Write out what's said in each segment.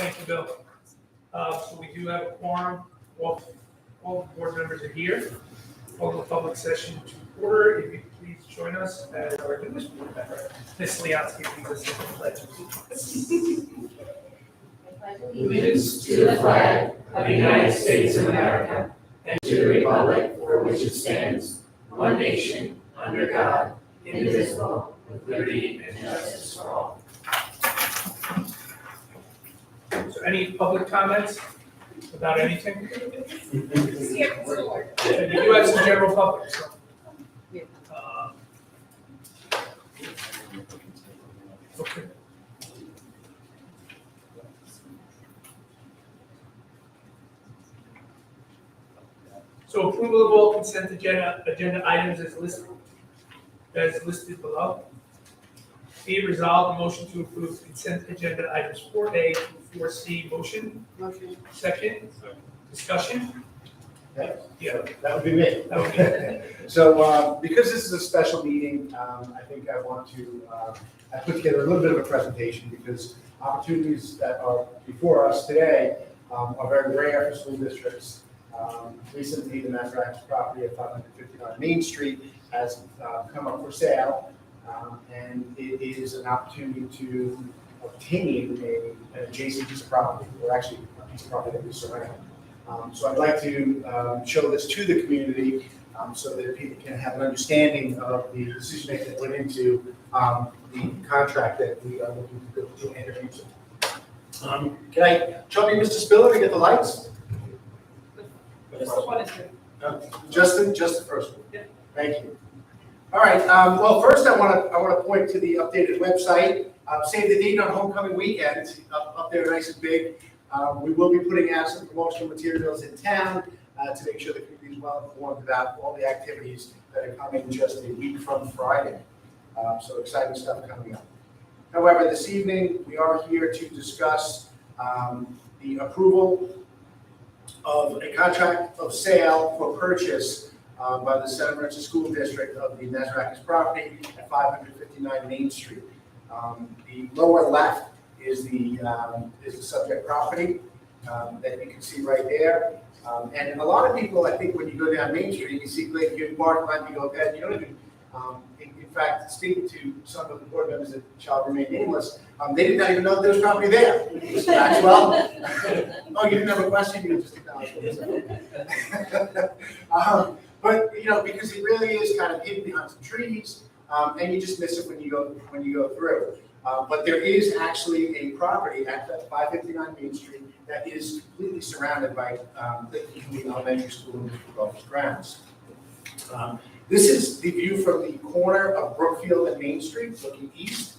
Thank you, Bill. So we do have a quorum. All the board members are here. Call the public session to order. If you please join us as our newest board member, Ms. Leonsky, leads us in the pledge. Allegiance to the flag of the United States of America and to the republic for which it stands, one nation, under God, indivisible, with liberty and justice for all. So any public comments about anything? You do have some general public, so. Okay. So approval of all consent agenda items as listed below. Be resolved, motion to approve consent agenda items 4A to 4C. Motion? Motion. Second? Discussion? Yeah, Yeah. that would be me. That would be- So because this is a special meeting, I think I want to, I put together a little bit of a presentation because opportunities that are before us today are very rare for school districts. Recently, the Moriches property at 559 Main Street has come up for sale, and it is an opportunity to obtain an adjacent piece of property, or actually a piece of property that we surround. So I'd like to show this to the community so that people can have an understanding of the decision making that went into the contract that we are looking to go to enter into. Can I jump in, Mr. Spiller, to get the lights? Just the one is good. Just the first one. Yeah. Thank you. All right. Well, first I want to point to the updated website. Save the date on homecoming weekend up there, nice and big. We will be putting out some promotional materials in town to make sure the community is well informed about all the activities that are coming just a week from Friday. So exciting stuff coming up. However, this evening we are here to discuss the approval of a contract of sale for purchase by the Center Moriches School District of the Moriches property at 559 Main Street. The lower left is the subject property that you can see right there. And a lot of people, I think, when you go down Main Street, you see Lakeview Park line, you go ahead, you don't even, in fact, speaking to some of the board members that shall remain nameless, they did not even know there was property there. Mr. Maxwell? Oh, you didn't have a question, you just acknowledged it. But, because it really is kind of hidden behind some trees, and you just miss it when you go through. But there is actually a property at 559 Main Street that is completely surrounded by Lakeview Elementary School and district office grounds. This is the view from the corner of Brookfield and Main Street, looking east.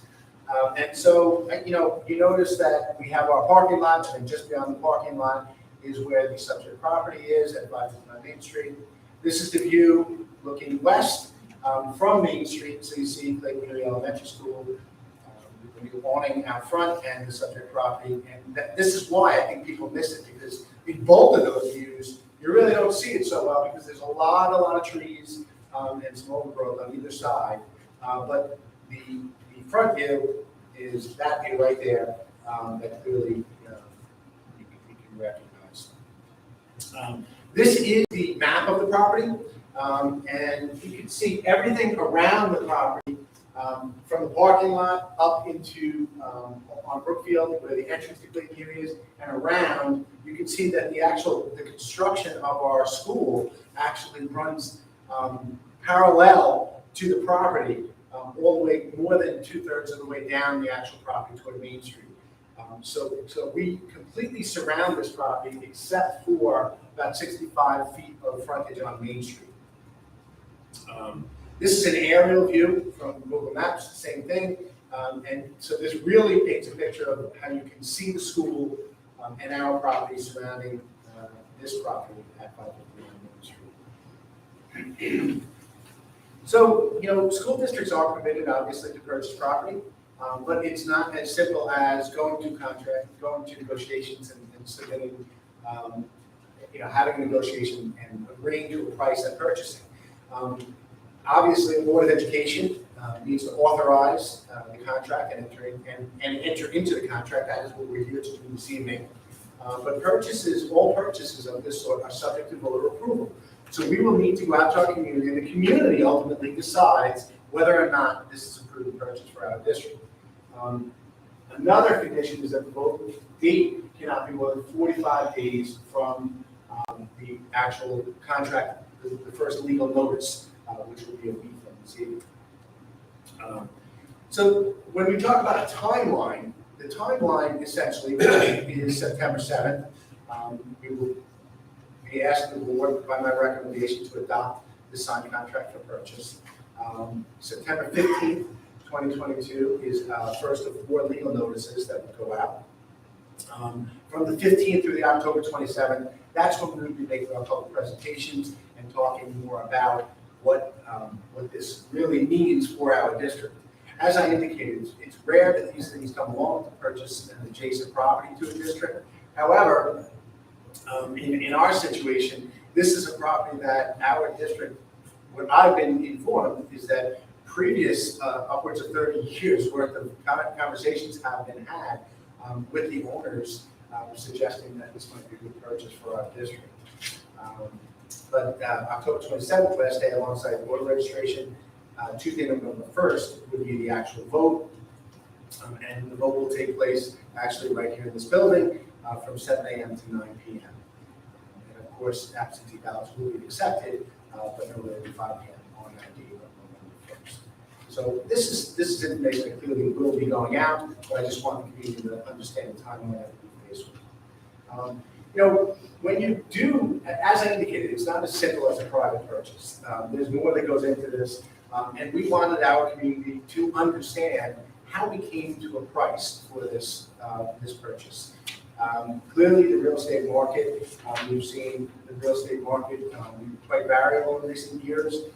And so, you notice that we have our parking lot, and just beyond the parking lot is where the subject property is at 559 Main Street. This is the view looking west from Main Street, so you see Lakeview Elementary School, the new awning out front, and the subject property. And this is why I think people miss it, because in both of those views, you really don't see it so well because there's a lot of trees and some overgrowth on either side. But the front view is that view right there that clearly you can recognize. This is the map of the property, and you can see everything around the property from the parking lot up into on Brookfield, where the entrance to Lakeview is, and around. You can see that the construction of our school actually runs parallel to the property, all the way, more than 2/3 of the way down the actual property toward Main Street. So we completely surround this property except for about 65 feet of frontage on Main Street. This is an aerial view from Google Maps, same thing. And so this really paints a picture of how you can see the school and our property surrounding this property at 559 Main Street. So, school districts are permitted, obviously, to purchase property, but it's not as simple as going to contract, going to negotiations and submitting, having a negotiation and agreeing to a price at purchasing. Obviously, the Board of Education needs to authorize the contract and enter into the contract. That is what we're here to do this evening. But all purchases of this sort are subject to voter approval. So we will need to go out to our community, and the community ultimately decides whether or not this is approved purchase for our district. Another condition is that the vote date cannot be more than 45 days from the actual contract, the first legal notice, which will be a week from this evening. So when we talk about a timeline, the timeline essentially is September 7th. We will be asking the board by my recommendation to adopt the signed contract for purchase. September 15th, 2022 is first of 4 legal notices that will go out. From the 15th through the October 27th, that's when we will be making our public presentations and talking more about what this really means for our district. As I indicated, it's rare that these things come along to purchase an adjacent property to a district. However, in our situation, this is a property that our district, what I've been informed is that previous upwards of 30 years worth of conversations have been had with the owners suggesting that this might be a good purchase for our district. But October 27th, last day alongside voter registration, Tuesday, November 1st would be the actual vote. And the vote will take place actually right here in this building from 7 a.m. to 9 p.m. And of course, absentee ballots will be accepted, but no later than 5 p.m. on that date of November 1st. So this is information that clearly will be going out, but I just want the community to understand the timeline that we face with. When you do, as I indicated, it's not as simple as a private purchase. There's more that goes into this, and we wanted our community to understand how we came to a price for this purchase. Clearly, the real estate market, we've seen the real estate market quite variable in recent years.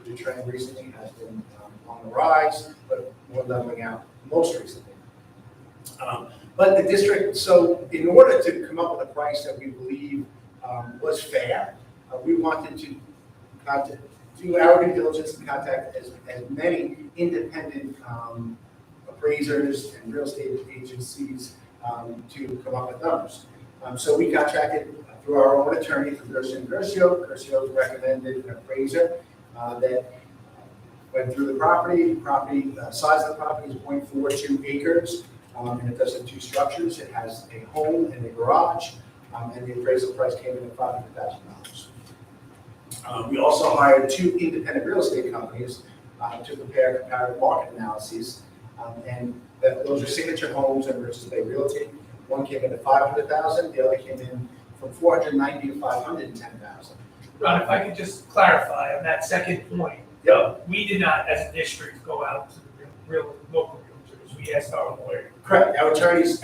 The trend recently has been on the rise, but more leveling out most recently. But the district, so in order to come up with a price that we believe was fair, we wanted to do our due diligence and contact as many independent appraisers and real estate agencies to come up with numbers. So we contracted through our own attorney, through Gershon Gershio. Gershio recommended an appraiser that went through the property. Size of the property is 0.42 acres. And it does have 2 structures. It has a home and a garage, and the appraisal price came in at $500,000. We also hired 2 independent real estate companies to prepare comparative market analyses, and those are Signature Homes and Moriches Bay Realty. One came in at $500,000. The other came in from $490,000 to $510,000. Ron, if I could just clarify on that second point. Yep. We did not, as a district, go out to the real local realtors. We asked our lawyer. Correct. Our attorneys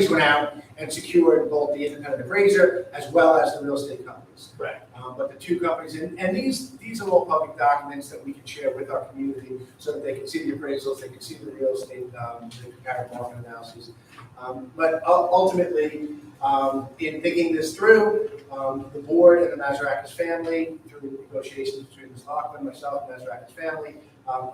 went out and secured both the independent appraiser as well as the real estate companies. Right. But the 2 companies, and these are all public documents that we can share with our community so that they can see the appraisals, they can see the real estate, the comparative market analyses. But ultimately, in thinking this through, the board and the Mazarakis family, through negotiations between Ms. Lockman, myself, and Mazarakis family,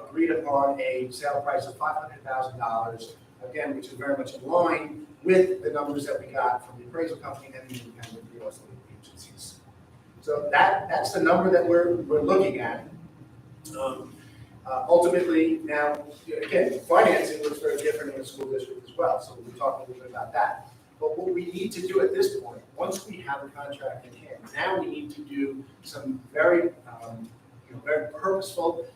agreed upon a sale price of $500,000, again, which is very much in line with the numbers that we got from the appraisal company and the independent real estate agencies. So that's the number that we're looking at. Ultimately, now, again, financing looks very different in the school district as well, so we'll talk a little bit about that. But what we need to do at this point, once we have a contract in hand, now we need to do some very purposeful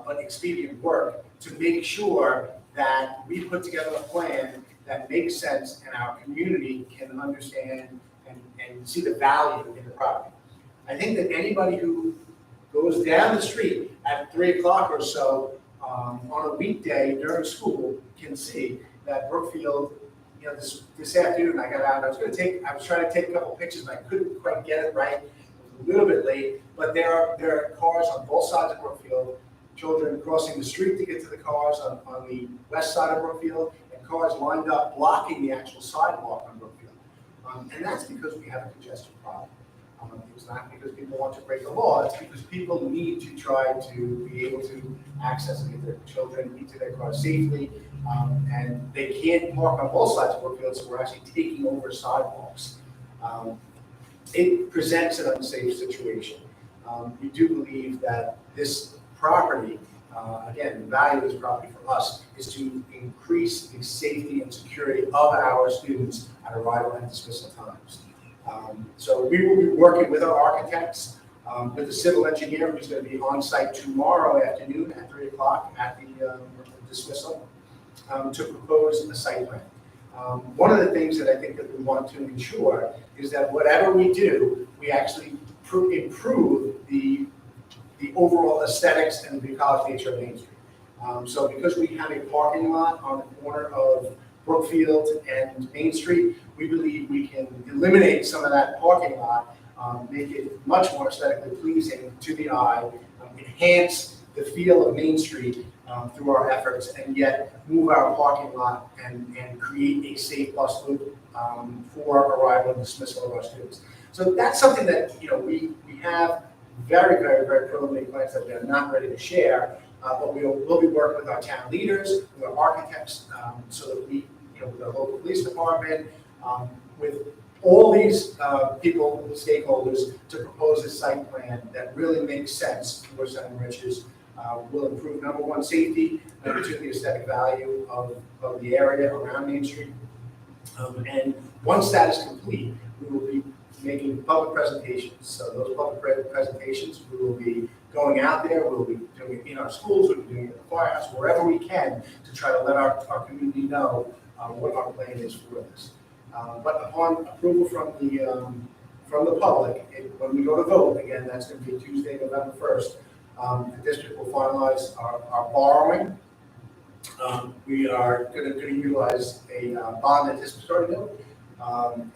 but expedient work to make sure that we put together a plan that makes sense and our community can understand and see the value in the property. I think that anybody who goes down the street at 3 o'clock or so on a weekday during school can see that Brookfield, this afternoon I got out, I was trying to take a couple pictures and I couldn't quite get it right. It was a little bit late, but there are cars on both sides of Brookfield, children crossing the street to get to the cars on the west side of Brookfield, and cars lined up blocking the actual sidewalk on Brookfield. And that's because we have a congestion problem. It's not because people want to break the law, it's because people need to try to be able to access and get their children into their cars safely. And they can't park on both sides of Brookfield, so we're actually taking over sidewalks. It presents an unsafe situation. We do believe that this property, again, the value of this property for us is to increase the safety and security of our students at arrival and dismissal times. So we will be working with our architects, with the civil engineer who's going to be on site tomorrow afternoon at 3 o'clock at the dismissal to propose a site plan. One of the things that I think that we want to ensure is that whatever we do, we actually improve the overall aesthetics and the bucolic nature of Main Street. So because we have a parking lot on the corner of Brookfield and Main Street, we believe we can eliminate some of that parking lot, make it much more aesthetically pleasing to the eye, enhance the feel of Main Street through our efforts, and yet move our parking lot and create a safe bus loop for arrival and dismissal of our students. So that's something that we have very, very, very preliminary plans that we are not ready to share, but we'll be working with our town leaders, with our architects, so that we, with the local police department, with all these people, stakeholders, to propose a site plan that really makes sense for St. Moriches. Will improve, number one, safety, number two, the aesthetic value of the area around Main Street. And once that is complete, we will be making public presentations. So those public presentations, we will be going out there, we'll be doing it in our schools, we'll be doing it in the firehouse, wherever we can, to try to let our community know what our plan is for this. But upon approval from the public, when we go to vote, again, that's going to be Tuesday, November 1st, the district will finalize our borrowing. We are going to utilize a bond anticipatory note.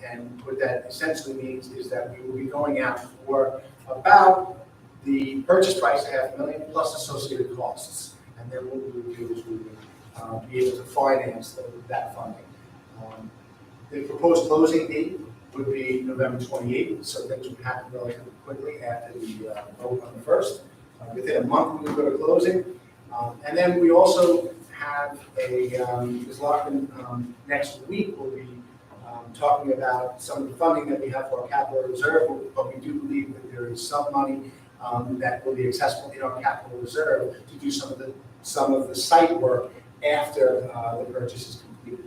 And what that essentially means is that we will be going out for about the purchase price of $500,000 plus associated costs. And then what we will do is we will be able to finance that funding. The proposed closing date would be November 28th, so things would happen relatively quickly after the vote on the 1st. Within a month, we will go to closing. And then we also have Ms. Lockman next week will be talking about some of the funding that we have for our capital reserve, but we do believe that there is some money that will be accessible in our capital reserve to do some of the site work after the purchase is complete.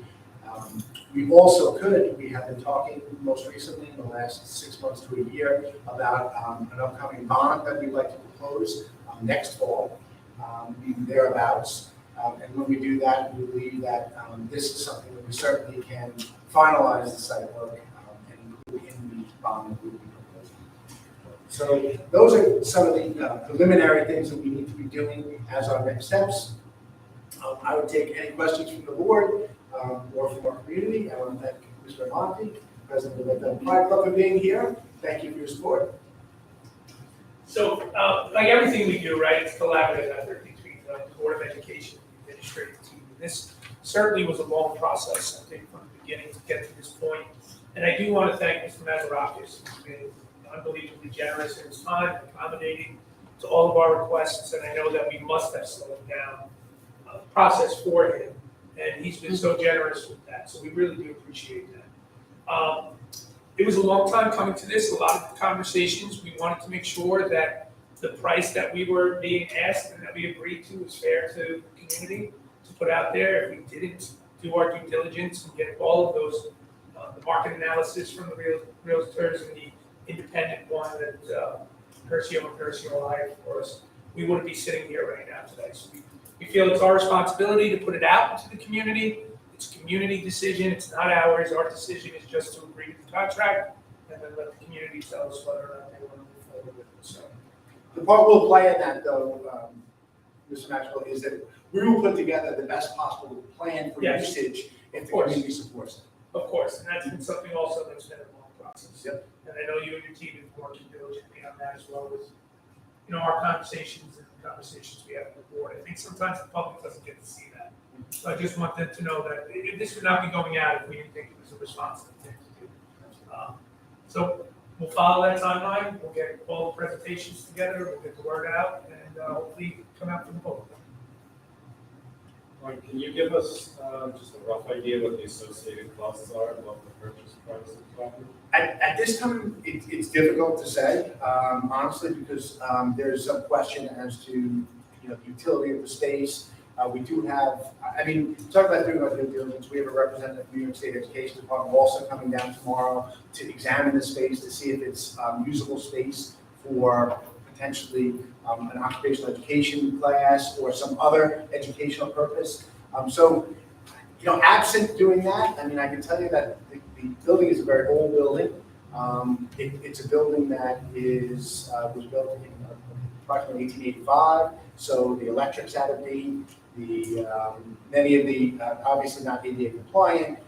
We have been talking most recently in the last 6 months to a year about an upcoming bond that we'd like to propose next fall, thereabouts. And when we do that, we believe that this is something that we certainly can finalize the site work and include in the bond that we will be proposing. So those are some of the preliminary things that we need to be doing as our next steps. I would take any questions from the board or from our community. I want to thank Mr. Monty, President of the Lake Pride Club, for being here. Thank you for your support. So, like everything we do, right, it's collaborative effort between the Board of Education and the administrative team. This certainly was a long process, I think, from the beginning to get to this point. And I do want to thank Mr. Mazarakis, who's been unbelievably generous in his time, accommodating to all of our requests. And I know that we must have slowed down the process for him. And he's been so generous with that. So we really do appreciate that. It was a long time coming to this, a lot of conversations. We wanted to make sure that the price that we were being asked and that we agreed to was fair to the community to put out there. If we didn't do our due diligence and get all of those, the market analysis from the realtors and the independent one that Curcio and Curcio hired for us, we wouldn't be sitting here right now today. So we feel it's our responsibility to put it out into the community. It's a community decision, it's not ours. Our decision is just to agree to the contract and then let the community tell us whether or not they want to move forward with it. So The part we'll play in that, though, Mr. Maxwell, is that we will put together the best possible plan for Yes. usage if the course. community supports it. Of course, and that's been something also that's been a long process. Yep. And I know you and your team have been working diligently on that as well with, our conversations and the conversations we have with the board. I think sometimes the public doesn't get to see that. So I just want them to know that this would not be going out if we didn't think it was a responsible thing to do. So we'll follow that timeline, we'll get all the presentations together, we'll get the word out, and hopefully come out for the vote. Mike, can you give us just a rough idea what the associated costs are, what the purchase price of the property? At this time, it's difficult to say, honestly, because there's some question as to, the utility of the space. We do have, talk about doing our due diligence, we have a representative of the New York State Education Department also coming down tomorrow to examine the space to see if it's usable space for potentially an occupational education class or some other educational purpose. Absent doing that, I can tell you that the building is a very old building. It's a building that was built in approximately 1885, so the electric's out of date. Many of the, obviously not ADA compliant.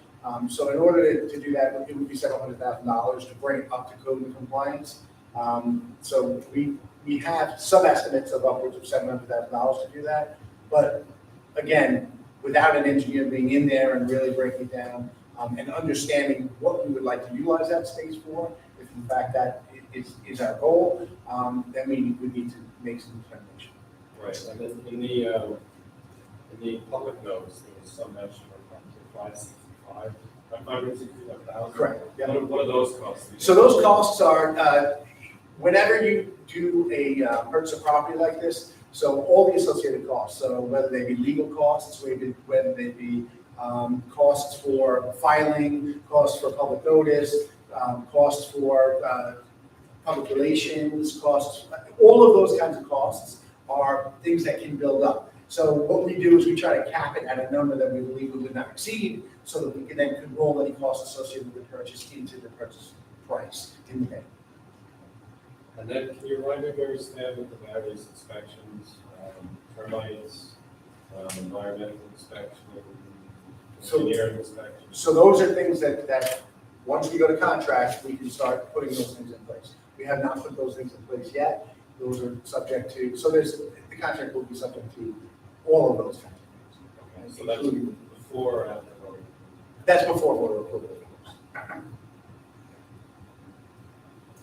So in order to do that, it would be several $100,000 to bring it up to code and compliance. So we have some estimates of upwards of $700,000 to do that. But again, without an engineer being in there and really breaking it down and understanding what we would like to utilize that space for, if in fact that is our goal, then we would need to make some determination. Right, and then in the public notice, there was some mention of 565,000. Correct. Yeah. What are those costs? So those costs are, whenever you do a purchase of property like this, so all the associated costs, so whether they be legal costs, whether they be costs for filing, costs for public notice, costs for public relations, costs, all of those kinds of costs are things that can build up. So what we do is we try to cap it at a number that we believe we would not exceed, so that we can then roll any costs associated with the purchase into the purchase price in the end. And then can you remind me where we stand with the various inspections, termites, environmental inspection, engineering inspection? So those are things that once we go to contract, we can start putting those things in place. We have not put those things in place yet. Those are subject to, so the contract will be subject to all of those kinds of things. Okay, so that's before or after voting? That's before voter approval.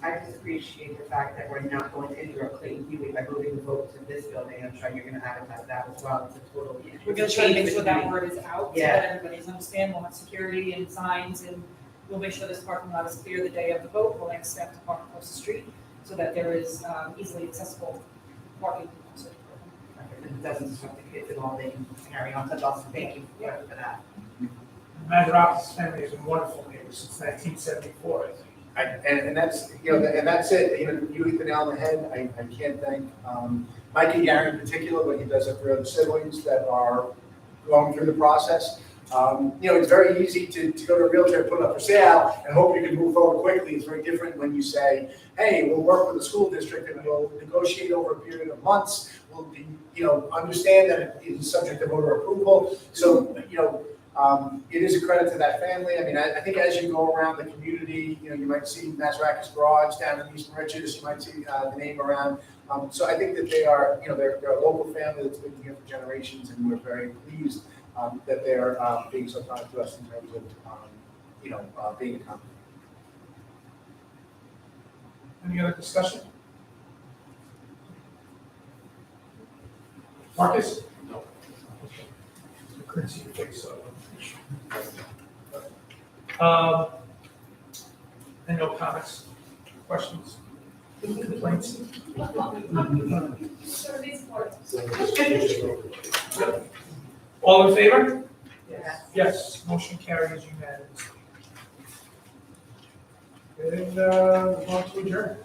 I just appreciate the fact that we're not going to do a clean viewing by moving the vote to this building. I'm sure you're going to advertise that as well. It's a total. We're going to try to make sure that word is out, so Yeah. that everybody's understand. We'll have security and signs, and we'll make sure this parking lot is clear the day of the vote. We'll staff to park across the street so that there is easily accessible parking. It doesn't disrupt the kids at all. They can carry on. That's awesome. Thank you for that. Moriches family has been wonderful neighbors since 1974, I think. And that's, and that's it. You hit the nail on the head. I can't thank Mike and Gary in particular, but he does it for other siblings that are going through the process. It's very easy to go to a realtor and put it up for sale and hope you can move forward quickly. It's very different when you say, hey, we'll work with the school district and we'll negotiate over a period of months. We'll, understand that it is subject to voter approval. So, it is a credit to that family. I think as you go around the community, you might see Moriches Garage down in East Moriches. You might see the name around. So I think that they are, they're a local family that's been here for generations, and we're very pleased that they're being so kind to us in terms of, being a company. Any other discussion? Marcus? No. I couldn't see your face, so. And no comments, questions, complaints? All in favor? Yes. Yes, motion carries unanimously. And, we're on to adjourn.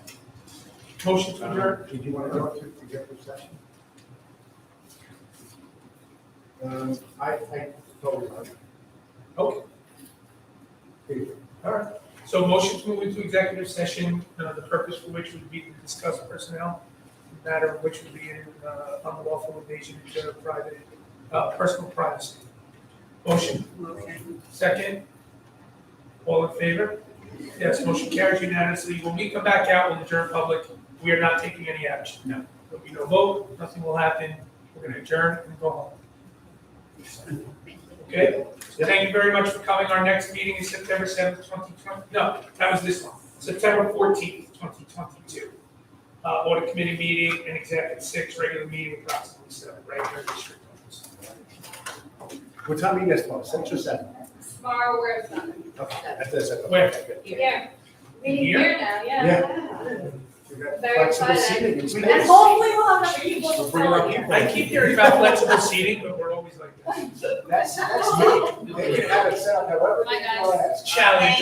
Motion to adjourn. Did you want to go to executive session? I totally like it. Okay. All right. So motion to move into executive session, the purpose for which would be to discuss personnel, matter of which would be an unlawful invasion into private, personal privacy. Motion. Second. All in favor? Yes, motion carries unanimously. When we come back out with adjourn public, we are not taking any action. No. There'll be no vote, nothing will happen. We're going to adjourn and go home. Okay? So thank you very much for coming. Our next meeting is September 7th, 2020. No, that was this one. September 14th, 2022. Audit committee meeting and exec at 6, regular meeting approximately 7, right here in district office. What time are you guys supposed, 6 or 7? Tomorrow we're at 7. Okay, that's it. Where? Yeah. Meeting Here? here now, yeah. You got Very flexible excited. seating in And space. hopefully we'll have enough people So to bring our celebrate. people. I keep hearing about flexible seating, but we're always like, That's me. They can have it set up however My they guys. want. challenge.